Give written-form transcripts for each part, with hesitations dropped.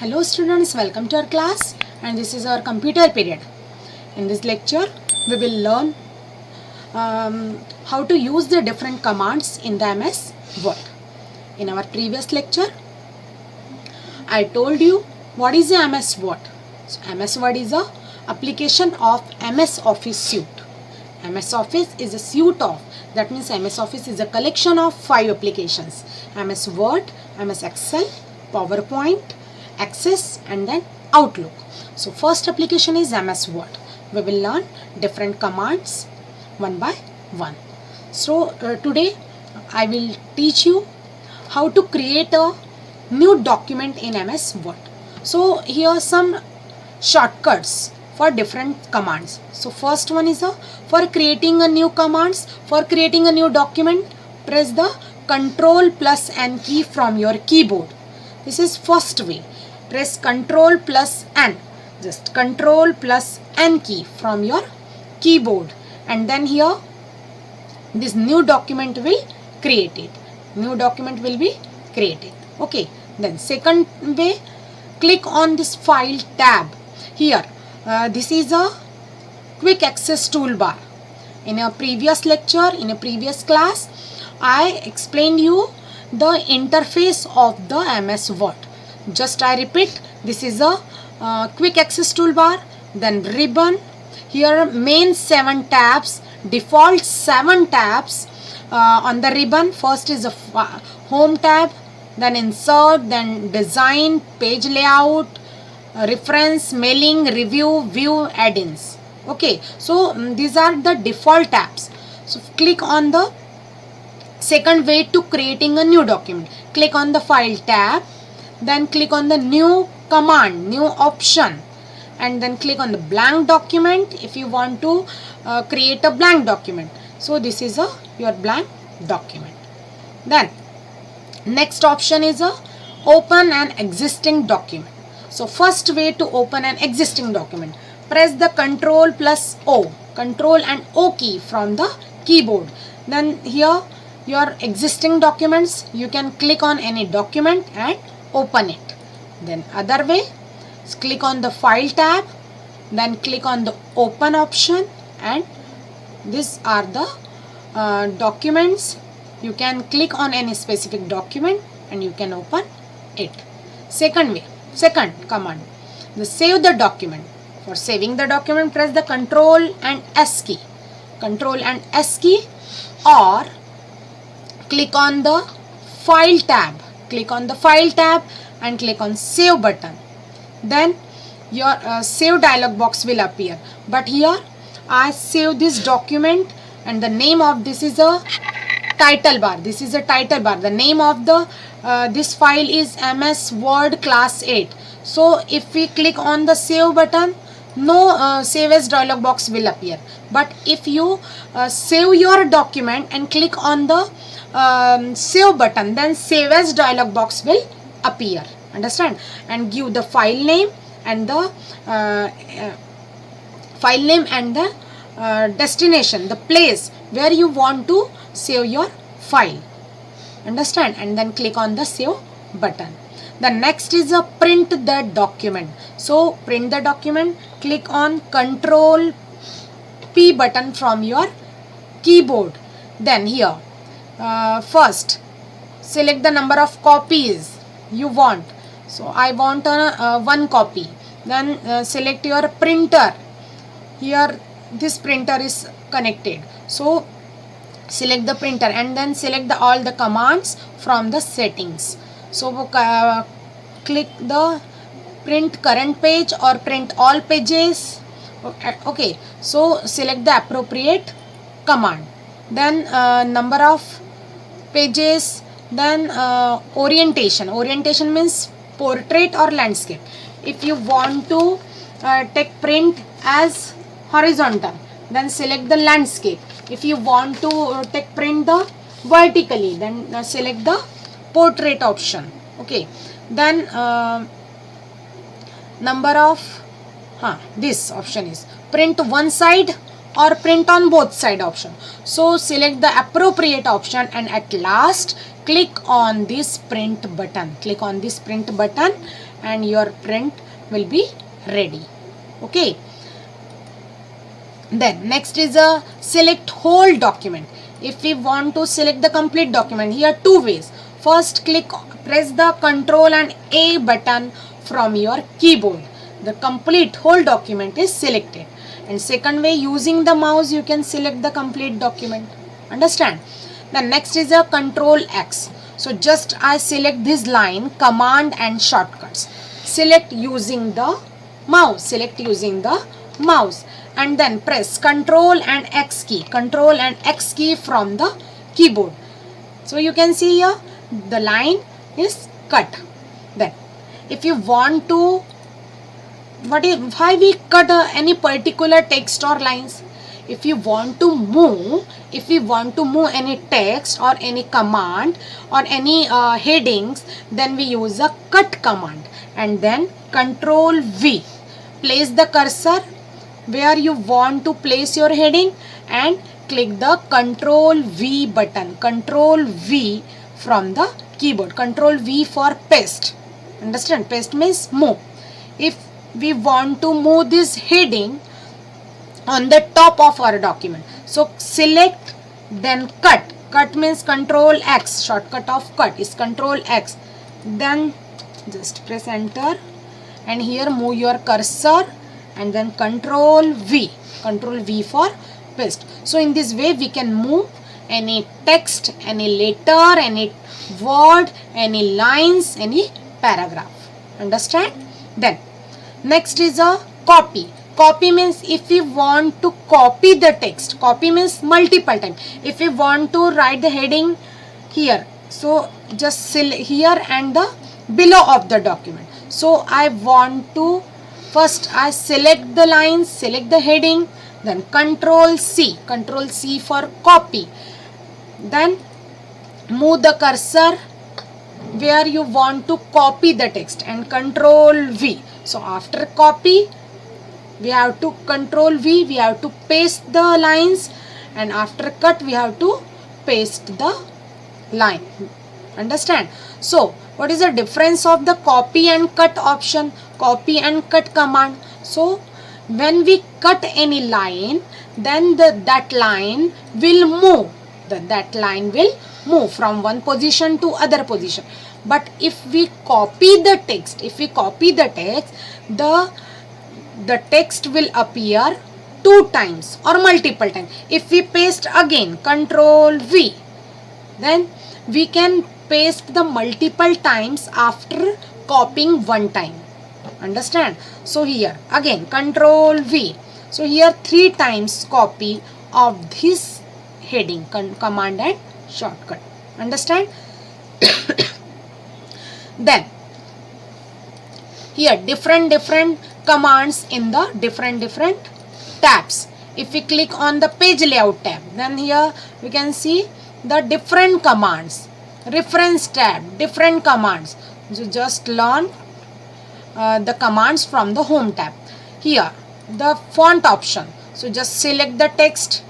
Hello students, welcome to our class and this is our computer period. In this lecture, we will learn how to use the different commands in the MS Word. In our previous lecture, I told you what is the MS Word. So, MS Word is a application of MS Office suite. MS Office is a suite of, that means MS Office is a collection of 5 applications. MS Word, MS Excel, PowerPoint, Access and then Outlook. So first application is MS Word. We will learn different commands one by one. So today I will teach you how to create a new document in MS Word. So here are some shortcuts for different commands. So first one is for creating a new commands. For creating a new document, press the Ctrl plus N key from your keyboard. This is first way. Press Ctrl plus N. Just Ctrl plus N key from your keyboard. And then here, this new document will create it. New document will be created. Okay. Then second way, click on this File tab. Here, this is a quick access toolbar. In a previous lecture, in a previous class, I explained you the interface of the MS Word. Just I repeat, this is a quick access toolbar, then ribbon. Here main 7 tabs, default 7 tabs on the ribbon. First is a home tab, then insert, then design, page layout, reference, mailing, review, view, add-ins. Okay, so these are the default tabs. So click on the second way to creating a new document. Click on the File tab, then click on the new command, new option, and then click on the blank document if you want to create a blank document. So this is your blank document. Then next option is open an existing document. So first way to open an existing document, press the Ctrl plus O, Ctrl and O key from the keyboard. Then here your existing documents, you can click on any document and open it. Then other way, click on the File tab, then click on the Open option, and these are the documents. You can click on any specific document and you can open it. Second way, second command, the save the document. For saving the document, press the Ctrl and S key. Ctrl and S key, or click on the File tab. Click on the File tab and click on Save button. Then your Save dialog box will appear. But here I save this document and the name of this is a title bar. This is a title bar. The name of the this file is MS Word Class 8. So if we click on the Save button, no Save as dialog box will appear. But if you save your document and click on the Save button, then Save as dialog box will appear. Understand? And give the file name and the destination, the place where you want to save your file. Understand? And then click on the Save button. The next is a print the document. So print the document, click on Ctrl P button from your keyboard. Then here first select the number of copies you want. So I want 1 copy. Then select your printer. Here this printer is connected. So select the printer and then select all the commands from the settings. So click the print current page or print all pages. Okay, so select the appropriate command. Then number of pages. Then orientation. Orientation means portrait or landscape. If you want to take print as horizontal, then select the landscape. If you want to take print the vertically, then select the portrait option. Okay, then number of this option is print one side or print on both side option. So select the appropriate option and at last click on this print button. Click on this print button and your print will be ready. Okay. Then next is a select whole document. If we want to select the complete document, here two ways. First, press the Ctrl and A button from your keyboard. The complete whole document is selected. And second way, using the mouse you can select the complete document. Understand? Then next is a Ctrl X. So just I select this line, command and shortcuts. Select using the mouse. Select using the mouse. And then press Ctrl and X key. Ctrl and X key from the keyboard. So you can see here the line is cut. Then if you want to, why we cut any particular text or lines? If you want to move, any text or any command or any headings, then we use a cut command. And then Ctrl V. Place the cursor where you want to place your heading and click the Ctrl V button. Ctrl V from the keyboard. Ctrl V for paste. Understand? Paste means move. If we want to move this heading on the top of our document, so select, then cut. Cut means Ctrl X. Shortcut of cut is Ctrl X. Then just press enter and here move your cursor and then Ctrl V. Ctrl V for paste. So in this way we can move any text, any letter, any word, any lines, any paragraph. Understand? Then next is a copy. Copy means if we want to copy the text. Copy means multiple times. If we want to write the heading here, so just select here and the below of the document. So I want to, first I select the lines, select the heading, then Ctrl C for copy. Then move the cursor where you want to copy the text and Ctrl V. So after copy, we have to Ctrl V, we have to paste the lines, and after cut we have to paste the line. Understand? So what is the difference of the copy and cut option? Copy and cut command. So when we cut any line, then that line will move. That line will move from one position to other position. But if we copy the text, the text will appear two times or multiple times. If we paste again Ctrl V, then we can paste the multiple times after copying one time. Understand? So here again Ctrl V. So here 3 times copy of this heading, command and shortcut. Understand? Then here different commands in the different tabs. If we click on the page layout tab, then here we can see the different commands. Reference tab, different commands. So just learn the commands from the home tab. Here the font option. So just select the text,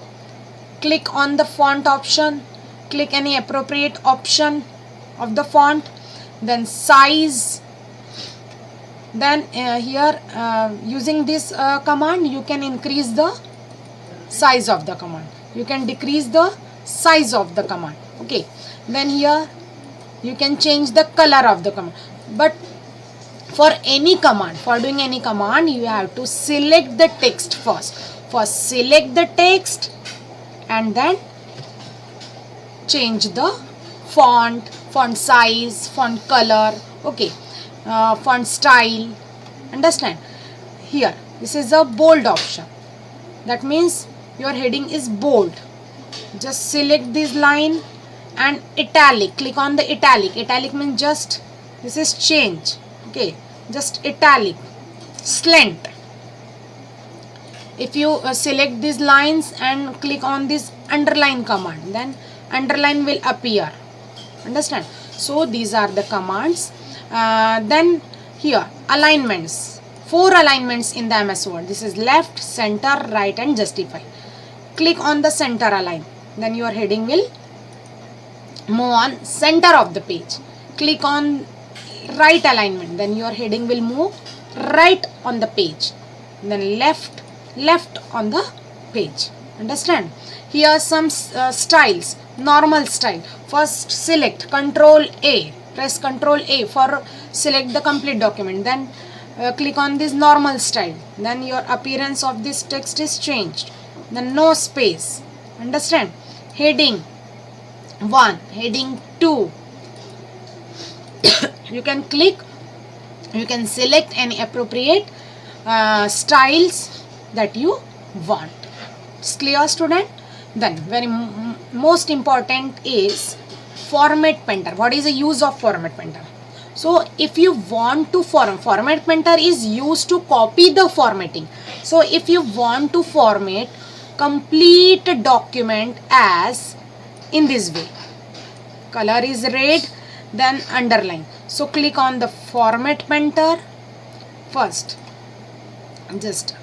click on the font option, click any appropriate option of the font, then size. Then here using this command you can increase the size of the command, you can decrease the size of the command. Okay, then here you can change the color of the command. But for any command, for doing any command, you have to select the text first. First select the text and then change the font size, font color, okay, font style. Understand? Here this is a bold option. That means your heading is bold. Just select this line and italic. Click on the italic. Italic means just this is change. Okay, just italic. Slant. If you select these lines and click on this underline command, then underline will appear. Understand? So these are the commands. Then here alignments. 4 alignments in the MS Word. This is left, center, right and justify. Click on the center align. Then your heading will move on center of the page. Click on right alignment, then your heading will move right on the page, then left on the page. Understand? Here are some styles. Normal style. First select Control A, press Control A for select the complete document, then click on this normal style, then your appearance of this text is changed, then no space. Understand? Heading 1, heading 2, you can click, you can select any appropriate styles that you want. It's clear, student? Then very most important is format painter. What is the use of format painter? So if you want to format painter is used to copy the formatting. So if you want to format complete document as in this way, color is red, then underline. So click on the format painter. First just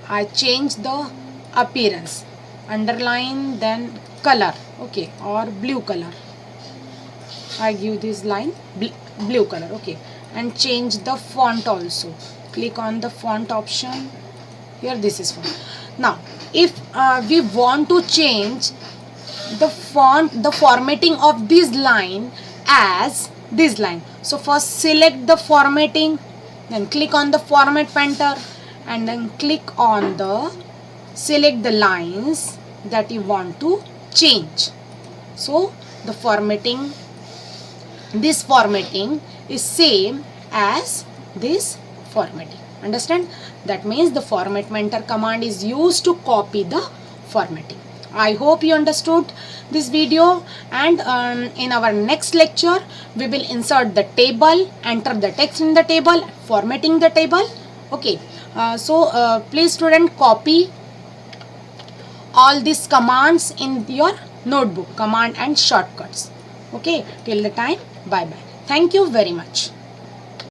I change the appearance, underline, then color, okay, or blue color. I give this line blue color, okay, and change the font also. Click on the font option. Here this is font. Now if we want to change the font, the formatting of this line as this line, so first select the formatting, then click on the format painter, and then click on the select the lines that you want to change. So the formatting, this formatting is same as this formatting. Understand? That means the format painter command is used to copy the formatting. I hope you understood this video, and in our next lecture we will insert the table, enter the text in the table, formatting the table. Okay, so please student copy all these commands in your notebook, command and shortcuts. Okay, till the time, bye bye. Thank you very much.